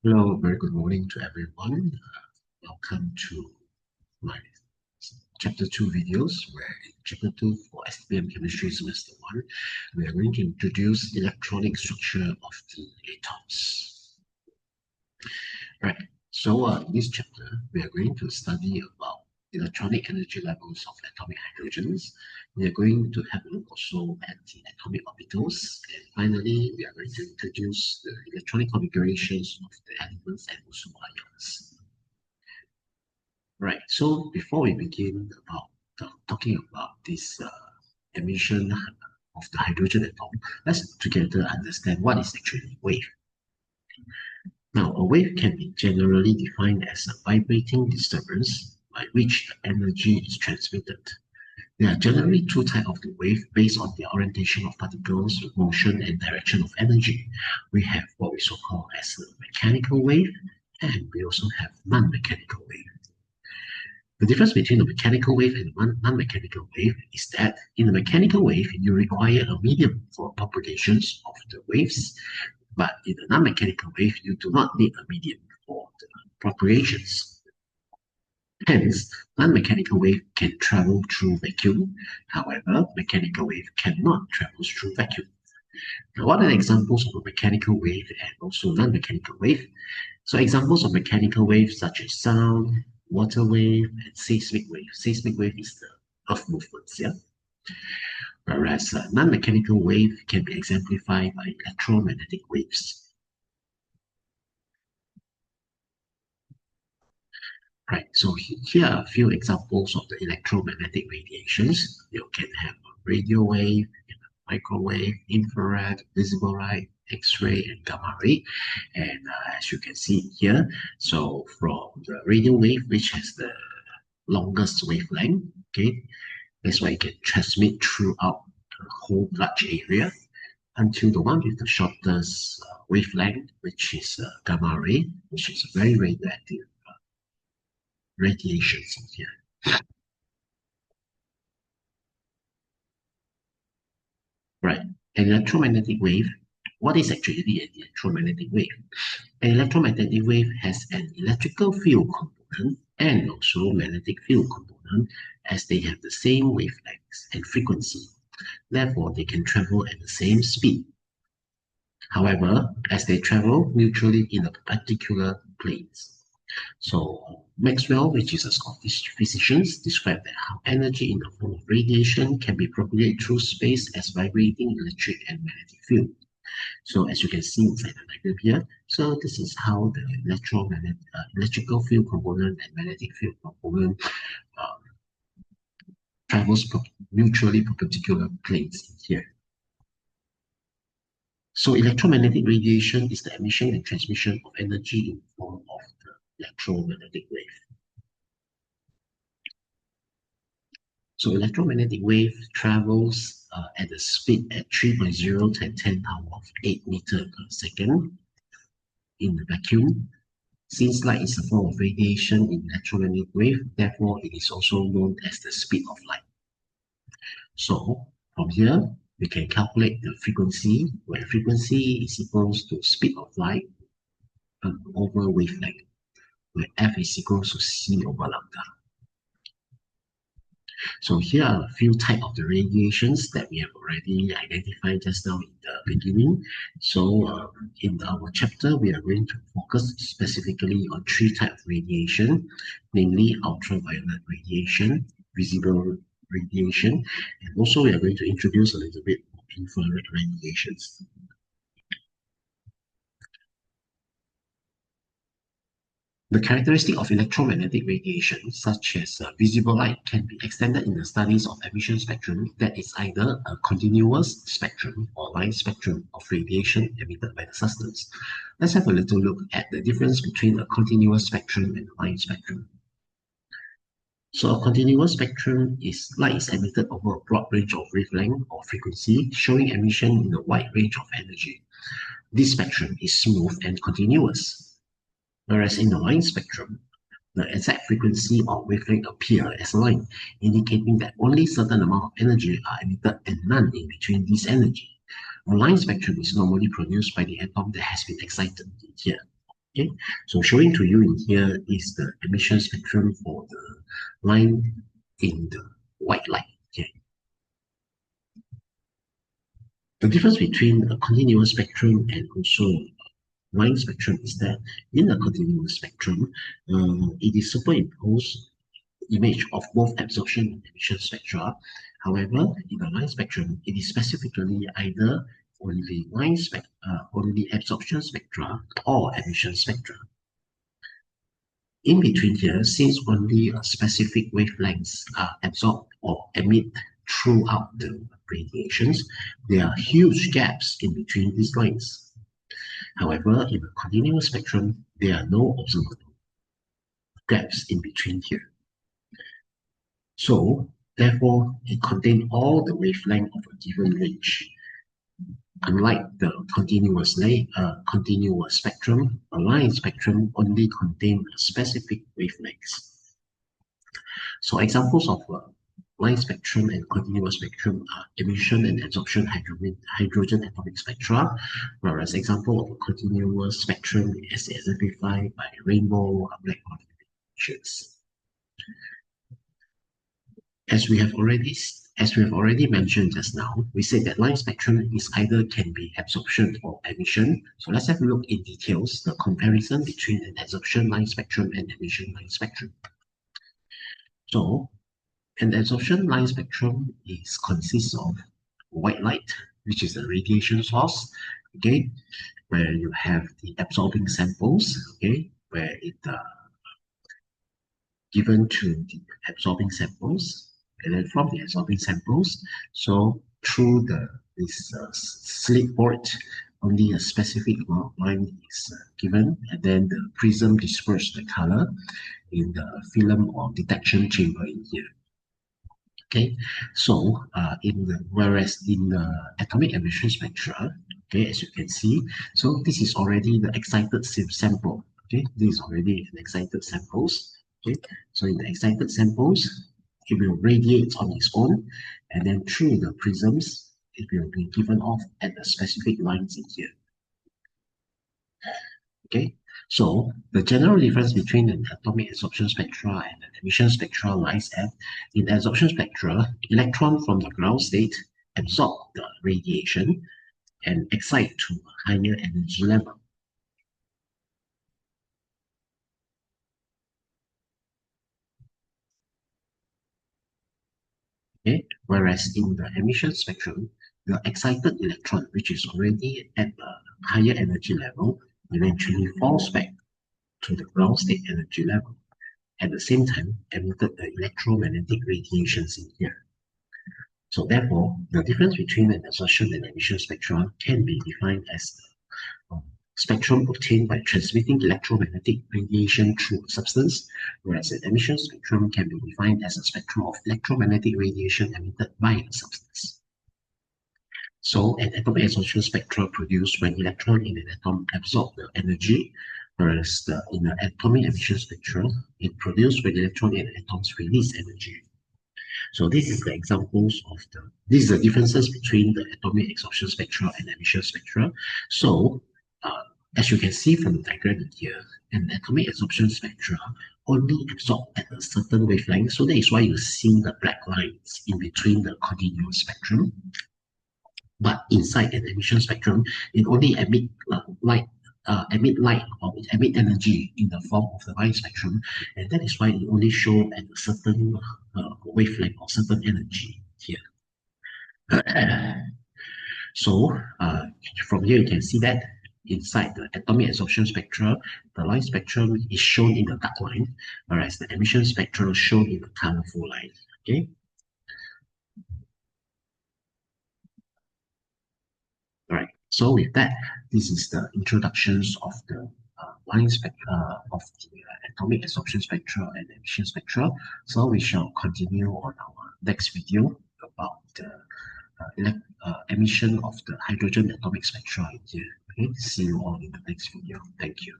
Hello, very good morning to everyone. Welcome to my Chapter 2 videos, where in Chapter 2 for Stpm Chemistry Semester 1, we are going to introduce electronic structure of the atoms. Right, so in this chapter, we are going to study about electronic energy levels of atomic hydrogens. We are going to have a look also at the atomic orbitals, and finally, we are going to introduce the electronic configurations of the elements and also ions. Right, so before we begin about talking about this emission of the hydrogen atom, let's together understand what is actually a wave. Now, a wave can be generally defined as a vibrating disturbance by which the energy is transmitted. There are generally two types of the wave based on the orientation of particles, motion, and direction of energy. We have what we so call as a mechanical wave, and we also have non-mechanical wave. The difference between a mechanical wave and a non-mechanical wave is that in a mechanical wave, you require a medium for propagations of the waves, but in a non-mechanical wave, you do not need a medium for the propagations. Hence, non-mechanical wave can travel through vacuum. However, mechanical wave cannot travel through vacuum. Now, what are examples of a mechanical wave and also non-mechanical wave? So examples of mechanical waves such as sound, water wave, and seismic wave. Seismic wave is the earth movements, yeah? Whereas non-mechanical wave can be exemplified by electromagnetic waves. Right, so here are a few examples of the electromagnetic radiations. You can have a radio wave, microwave, infrared, visible light, X-ray, and gamma ray. And as you can see here, so from the radio wave, which has the longest wavelength, okay, that's why it can transmit throughout the whole large area, until the one with the shortest wavelength, which is gamma ray, which is a very radioactive radiations in here. Right, an electromagnetic wave. What is actually an electromagnetic wave? An electromagnetic wave has an electrical field component and also magnetic field component, as they have the same wavelengths and frequency. Therefore, they can travel at the same speed. However, as they travel mutually in a particular planes. So Maxwell, which is a Scottish physician, described that how energy in the form of radiation can be propagated through space as vibrating electric and magnetic field. So as you can see inside the diagram here, so this is how the electrical field component and magnetic field component travels mutually perpendicular planes in here. So electromagnetic radiation is the emission and transmission of energy in the form of the electromagnetic wave. So electromagnetic wave travels at a speed at 3.0 to 10 power of 8 meter per second in the vacuum. Since light is a form of radiation in electromagnetic wave, therefore it is also known as the speed of light. So from here, we can calculate the frequency, where frequency is equals to speed of light over wavelength, where F is equals to C over lambda. So here are a few types of the radiations that we have already identified just now in the beginning. So in our chapter, we are going to focus specifically on three types of radiation, namely ultraviolet radiation, visible radiation, and also we are going to introduce a little bit of infrared radiations. The characteristic of electromagnetic radiation, such as visible light, can be extended in the studies of emission spectrum that is either a continuous spectrum or line spectrum of radiation emitted by the substance. Let's have a little look at the difference between a continuous spectrum and a line spectrum. So a continuous spectrum is light is emitted over a broad range of wavelength or frequency, showing emission in a wide range of energy. This spectrum is smooth and continuous. Whereas in the line spectrum, the exact frequency or wavelength appear as a line, indicating that only certain amount of energy are emitted and none in between this energy. A line spectrum is normally produced by the atom that has been excited here. Okay, so showing to you in here is the emission spectrum for the line in the white light. Okay, the difference between a continuous spectrum and also line spectrum is that in a continuous spectrum, it is superimposed image of both absorption and emission spectra. However, in the line spectrum, it is specifically either only absorption spectra or emission spectra. In between here, since only a specific wavelengths are absorbed or emit throughout the radiations, there are huge gaps in between these lines. However, in the continuous spectrum, there are no observable gaps in between here. So, therefore, it contains all the wavelength of a given range. Unlike the continuous spectrum, a line spectrum only contains a specific wavelengths. So examples of line spectrum and continuous spectrum are emission and absorption hydrogen atomic spectra, whereas example of a continuous spectrum is exemplified by rainbow black body emissions. As we have already mentioned just now, we said that line spectrum is either can be absorption or emission. So let's have a look in details the comparison between an absorption line spectrum and emission line spectrum. So an absorption line spectrum consists of white light, which is the radiation source, okay, where you have the absorbing samples, okay, where it given to the absorbing samples, and then from the absorbing samples, so through this slit port, only a specific amount of line is given, and then the prism disperses the color in the film or detection chamber in here. Okay, so whereas in the atomic emission spectra, okay, as you can see, so this is already the excited sample. Okay, this is already an excited samples. Okay, so in the excited samples, it will radiate on its own, and then through the prisms, it will be given off at the specific lines in here. Okay, so the general difference between an atomic absorption spectra and an emission spectra lies at, in absorption spectra, electron from the ground state absorb the radiation and excite to a higher energy level. Okay, whereas in the emission spectrum, the excited electron, which is already at a higher energy level, eventually falls back to the ground state energy level. At the same time, emitted the electromagnetic radiations in here. So therefore, the difference between an absorption and emission spectra can be defined as the spectrum obtained by transmitting electromagnetic radiation through a substance, whereas an emission spectrum can be defined as a spectrum of electromagnetic radiation emitted by a substance. So an atomic absorption spectra produced when electron in an atom absorb the energy, whereas in the atomic emission spectra, it produced when electron in atoms release energy. So this is the examples of these are the differences between the atomic absorption spectra and emission spectra. So as you can see from the diagram here, an atomic absorption spectra only absorb at a certain wavelength. So that is why you see the black lines in between the continuous spectrum. But inside an emission spectrum, it only emit light or emit energy in the form of the line spectrum, and that is why it only shows at a certain wavelength or certain energy here. So from here you can see that inside the atomic absorption spectra, the line spectrum is shown in the dark line, whereas the emission spectrum is shown in the colorful line. Okay. All right. So with that, this is the introductions of the line spectra of the atomic absorption spectra and emission spectra. So we shall continue on our next video about the emission of the hydrogen atomic spectra here. Okay, see you all in the next video. Thank you.